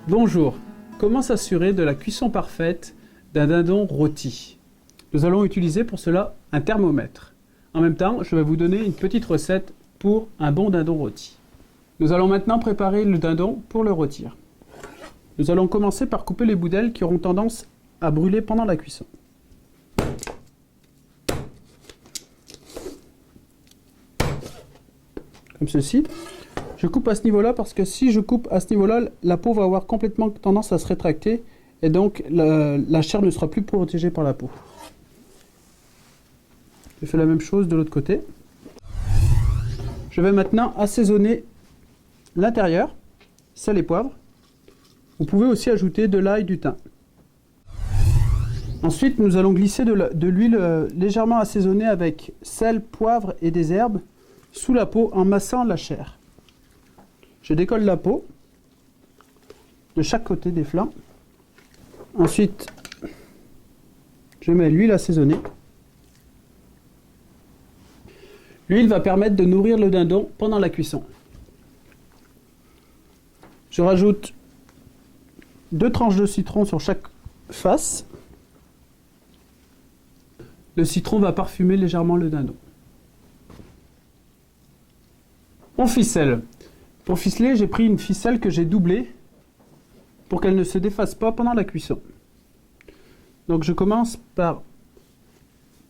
Bonjour, comment s'assurer de la cuisson parfaite d'un dindon rôti? Nous allons utiliser pour cela un thermomètre. En même temps, je vais vous donner une petite recette pour un bon dindon rôti. Nous allons maintenant préparer le dindon pour le rôtir. Nous allons commencer par couper les bouts d'ailes qui auront tendance à brûler pendant la cuisson. Comme ceci. Je coupe à ce niveau-là parce que si je coupe à ce niveau-là, la peau va avoir complètement tendance à se rétracter et donc la chair ne sera plus protégée par la peau. Je fais la même chose de l'autre côté. Je vais maintenant assaisonner l'intérieur, sel et poivre. Vous pouvez aussi ajouter de l'ail, du thym. Ensuite, nous allons glisser de l'huile légèrement assaisonnée avec sel, poivre et des herbes sous la peau en massant la chair. Je décolle la peau de chaque côté des flancs. Ensuite, je mets l'huile assaisonnée. L'huile va permettre de nourrir le dindon pendant la cuisson. Je rajoute 2 tranches de citron sur chaque face. Le citron va parfumer légèrement le dindon. On ficelle. Pour ficeler, j'ai pris une ficelle que j'ai doublée pour qu'elle ne se défasse pas pendant la cuisson. Donc je commence par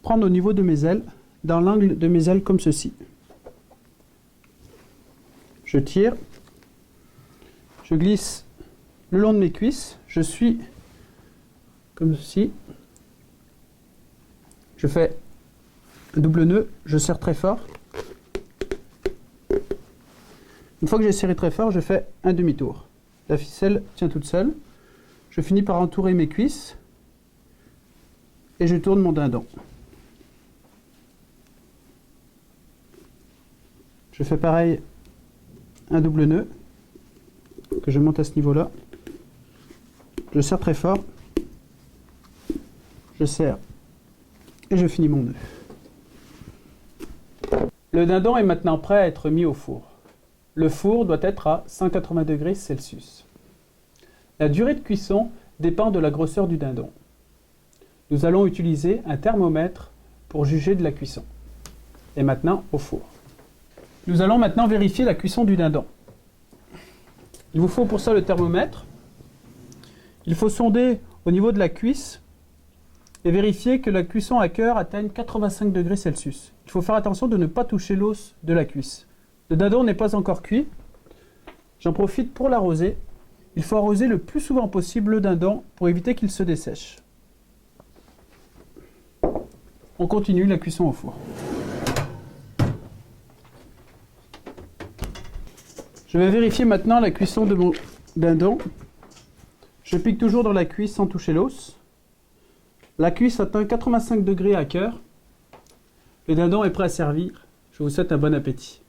prendre au niveau de mes ailes, dans l'angle de mes ailes comme ceci. Je tire, je glisse le long de mes cuisses, je suis comme ceci. Je fais un double nœud, je serre très fort. Une fois que j'ai serré très fort, je fais un demi-tour. La ficelle tient toute seule. Je finis par entourer mes cuisses et je tourne mon dindon. Je fais pareil, un double nœud que je monte à ce niveau-là. Je serre très fort. Je serre et je finis mon nœud. Le dindon est maintenant prêt à être mis au four. Le four doit être à 180 degrés Celsius. La durée de cuisson dépend de la grosseur du dindon. Nous allons utiliser un thermomètre pour juger de la cuisson. Et maintenant, au four. Nous allons maintenant vérifier la cuisson du dindon. Il vous faut pour ça le thermomètre. Il faut sonder au niveau de la cuisse et vérifier que la cuisson à cœur atteigne 85 degrés Celsius. Il faut faire attention de ne pas toucher l'os de la cuisse. Le dindon n'est pas encore cuit. J'en profite pour l'arroser. Il faut arroser le plus souvent possible le dindon pour éviter qu'il se dessèche. On continue la cuisson au four. Je vais vérifier maintenant la cuisson de mon dindon. Je pique toujours dans la cuisse sans toucher l'os. La cuisse atteint 85 degrés à cœur. Le dindon est prêt à servir. Je vous souhaite un bon appétit.